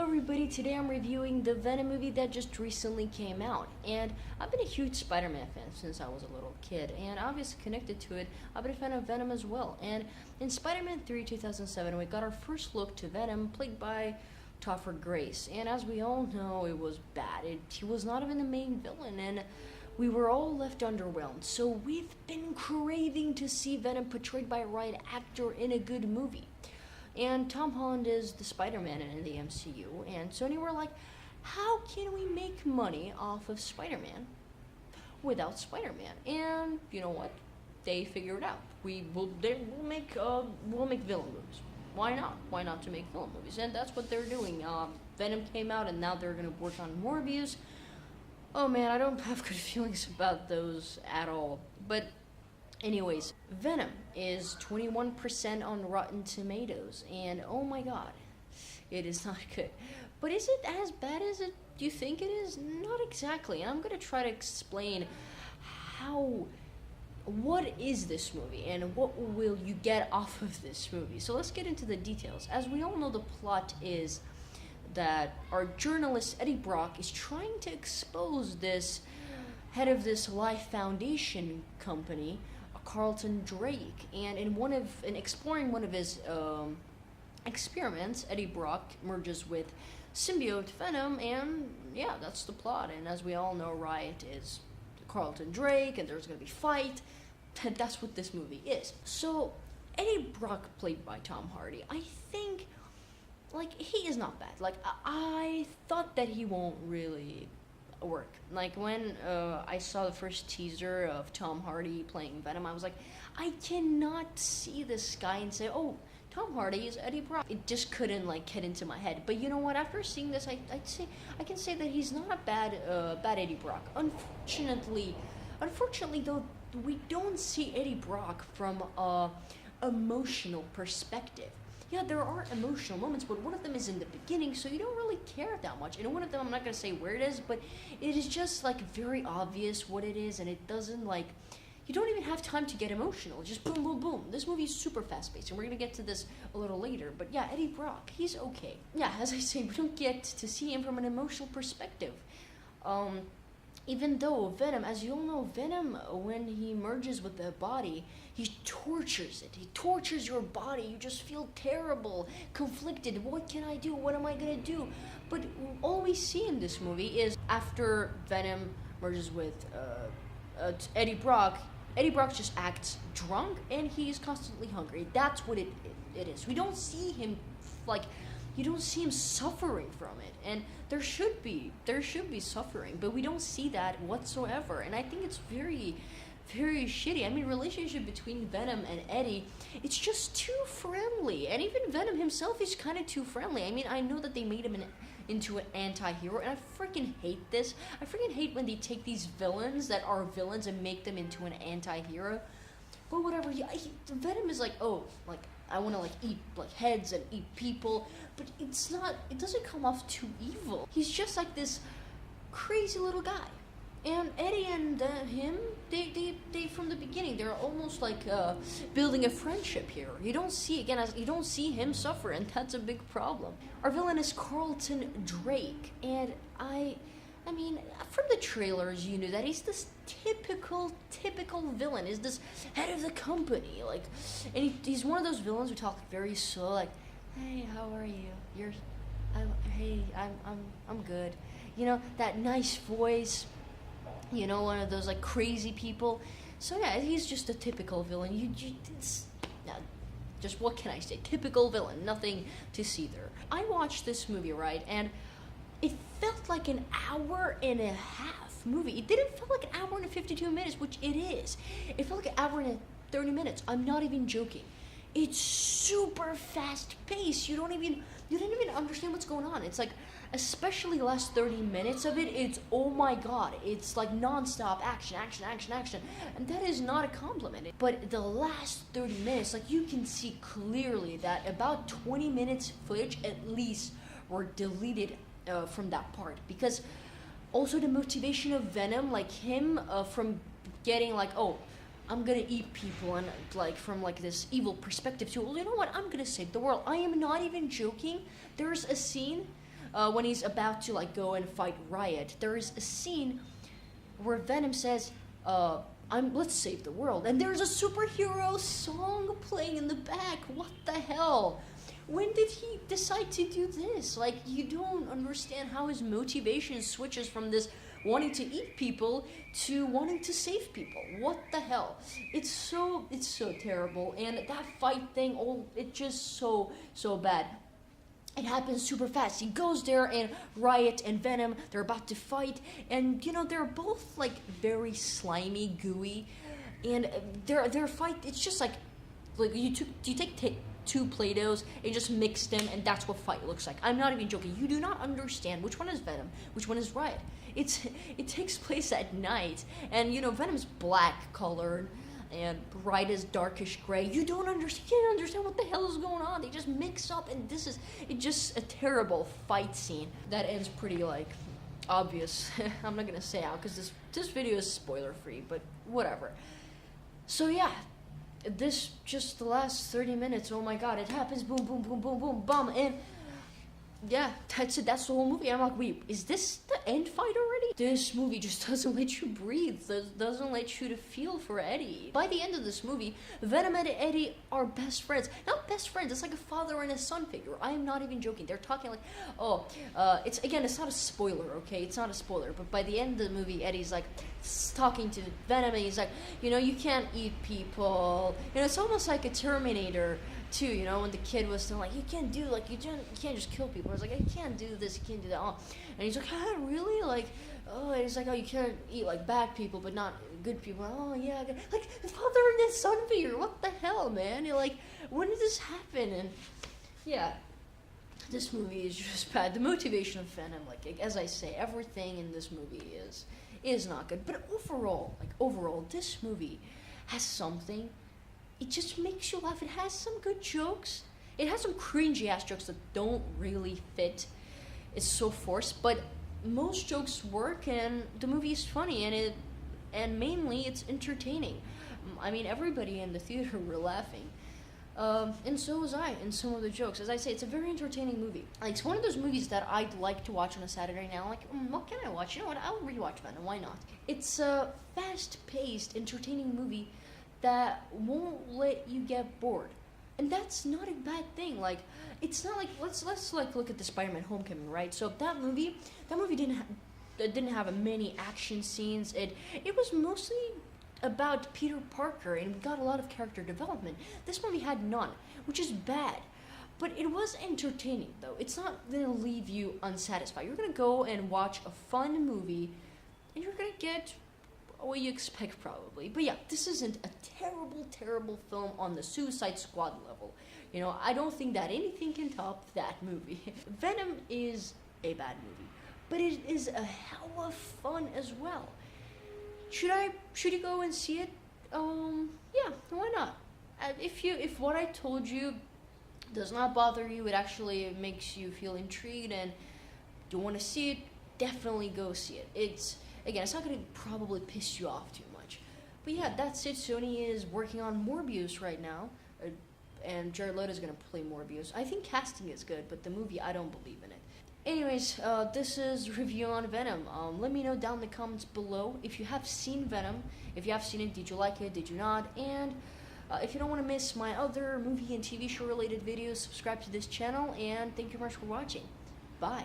Hello everybody, today I'm reviewing the Venom movie that just recently came out, and I've been a huge Spider-Man fan since I was a little kid, and obviously connected to it, I've been a fan of Venom as well. And in Spider-Man 3 2007, we got our first look to Venom, played by Topher Grace, and as we all know, it was bad. He was not even the main villain, and we were all left underwhelmed, so we've been craving to see Venom portrayed by a right actor in a good movie. And Tom Holland is the Spider-Man in the MCU, and Sony were like, how can we make money off of Spider-Man without Spider-Man? And you know what? They figured it out. We'll make villain movies. Why not? Why not to make villain movies? And that's what they're doing. Venom came out, and now they're gonna work on Morbius. Oh man, I don't have good feelings about those at all. But anyways, Venom is 21% on Rotten Tomatoes, and oh my god, it is not good. But is it as bad as you think it is? Not exactly. And I'm gonna try to explain what is this movie and what will you get off of this movie. So let's get into the details. As we all know, the plot is that our journalist Eddie Brock is trying to expose this head of this Life Foundation company, Carlton Drake, and in exploring one of his experiments, Eddie Brock merges with symbiote Venom, and yeah, that's the plot. And as we all know, Riot is Carlton Drake, and there's gonna be fight. And that's what this movie is. So Eddie Brock, played by Tom Hardy, I think, like, he is not bad. Like, I thought that he won't really work. Like, when I saw the first teaser of Tom Hardy playing Venom, I was like, I cannot see this guy and say, oh, Tom Hardy is Eddie Brock. It just couldn't like get into my head. But you know what? After seeing this, I can say that he's not a bad Eddie Brock. Unfortunately though, we don't see Eddie Brock from a emotional perspective. Yeah, there are emotional moments, but one of them is in the beginning, so you don't really care that much. And one of them, I'm not going to say where it is, but it is just, like, very obvious what it is, and it doesn't, like, you don't even have time to get emotional. Just boom, boom, boom. This movie is super fast-paced, and we're going to get to this a little later. But yeah, Eddie Brock, he's okay. Yeah, as I say, we don't get to see him from an emotional perspective. Even though Venom, as you all know, Venom, when he merges with the body, he tortures it. He tortures your body. You just feel terrible, conflicted. What can I do? What am I gonna do? But all we see in this movie is after Venom merges with Eddie Brock just acts drunk and he's constantly hungry. That's what it is. We don't see him like. You don't see him suffering from it, and there should be suffering, but we don't see that whatsoever, and I think it's very, very shitty. I mean, relationship between Venom and Eddie, it's just too friendly, and even Venom himself is kind of too friendly. I mean, I know that they made him into an anti-hero, and I freaking hate this. I freaking hate when they take these villains that are villains and make them into an anti-hero. But whatever, Venom is like, oh, like, I want to like eat like heads and eat people, but it doesn't come off too evil. He's just like this crazy little guy. And Eddie and him, they from the beginning, they're almost like building a friendship here. You don't see him suffer, and that's a big problem. Our villain is Carlton Drake, and I mean, from the trailers, you knew that he's this typical villain. He's this head of the company, like, and he's one of those villains who talk very slow, like, "Hey, how are you? I'm good." You know, that nice voice. You know, one of those like crazy people. So yeah, he's just a typical villain. Just what can I say? Typical villain. Nothing to see there. I watched this movie, right, and it felt like an hour and a half movie. It didn't feel like an hour and 52 minutes, which it is. It felt like an hour and 30 minutes. I'm not even joking. It's super fast paced. You didn't even understand what's going on. It's like, especially the last 30 minutes of it, it's, oh my god, it's like non-stop action. And that is not a compliment. But the last 30 minutes, like, you can see clearly that about 20 minutes footage at least were deleted from that part, because also the motivation of Venom, like him from getting like, oh, I'm gonna eat people, and like from like this evil perspective to, well, you know what, I'm gonna save the world. I am not even joking. There's a scene when he's about to like go and fight Riot, there is a scene where Venom says, let's save the world. And there's a superhero song playing in the back. What the hell? When did he decide to do this? Like, you don't understand how his motivation switches from this wanting to eat people to wanting to save people. What the hell? It's so terrible. And that fight thing, it's just so bad. It happens super fast. He goes there, and Riot and Venom, they're about to fight, and they're both like very slimy, gooey, and their fight, it's just like you take two Play-Dohs and just mix them, and that's what fight looks like. I'm not even joking. You do not understand which one is Venom, which one is Riot. It takes place at night, and Venom's black colored, and Riot is darkish gray. You can't understand what the hell is going on. They just mix up, and it's just a terrible fight scene that ends pretty like obvious. I'm not gonna say how because this video is spoiler free, but whatever. So yeah, just the last 30 minutes. Oh my god, it happens. Boom, boom, boom, boom, boom, bum, and yeah, that's it. That's the whole movie. I'm like, wait, is this the end fight already? This movie just doesn't let you breathe. Doesn't let you to feel for Eddie. By the end of this movie, Venom and Eddie are best friends. Not best friends. It's like a father and a son figure. I am not even joking. They're talking like, it's not a spoiler, okay? It's not a spoiler. But by the end of the movie, Eddie's like talking to Venom, and he's like, you can't eat people. It's almost like a Terminator. Too, when the kid was still like, you can't just kill people. I was like, I can't do this, you can't do that. Oh. And he's like, really? Like, and he's like, oh, you can't eat like bad people, but not good people. Oh yeah, like father and his son figure. What the hell, man? You're like, when did this happen? And yeah, this movie is just bad. The motivation of Venom, like as I say, everything in this movie is not good. But overall, this movie has something. It just makes you laugh. It has some good jokes. It has some cringy ass jokes that don't really fit. It's so forced, but most jokes work, and the movie is funny, and mainly it's entertaining. I mean, everybody in the theater were laughing, and so was I in some of the jokes. As I say, it's a very entertaining movie. Like, it's one of those movies that I'd like to watch on a Saturday now. Like, what can I watch? You know what? I'll rewatch Venom. Why not? It's a fast-paced, entertaining movie that won't let you get bored, and that's not a bad thing. Like, it's not like let's like look at the Spider-Man Homecoming, right? So that movie didn't have many action scenes. It was mostly about Peter Parker, and we got a lot of character development. This movie had none, which is bad, but it was entertaining though. It's not gonna leave you unsatisfied. You're gonna go and watch a fun movie, and you're gonna get what you expect probably. But yeah, this isn't a terrible film on the Suicide Squad level. I don't think that anything can top that movie. Venom is a bad movie, but it is a hell of fun as well. Should you go and see it? Yeah, why not? If what I told you does not bother you, it actually makes you feel intrigued and you want to see it, definitely go see it. It's not going to probably piss you off too much. But yeah, that's it. Sony is working on Morbius right now. And Jared Leto is going to play Morbius. I think casting is good, but the movie, I don't believe in it. Anyways, this is review on Venom. Let me know down in the comments below if you have seen Venom. If you have seen it, did you like it? Did you not? And if you don't want to miss my other movie and TV show related videos, subscribe to this channel. And thank you very much for watching. Bye.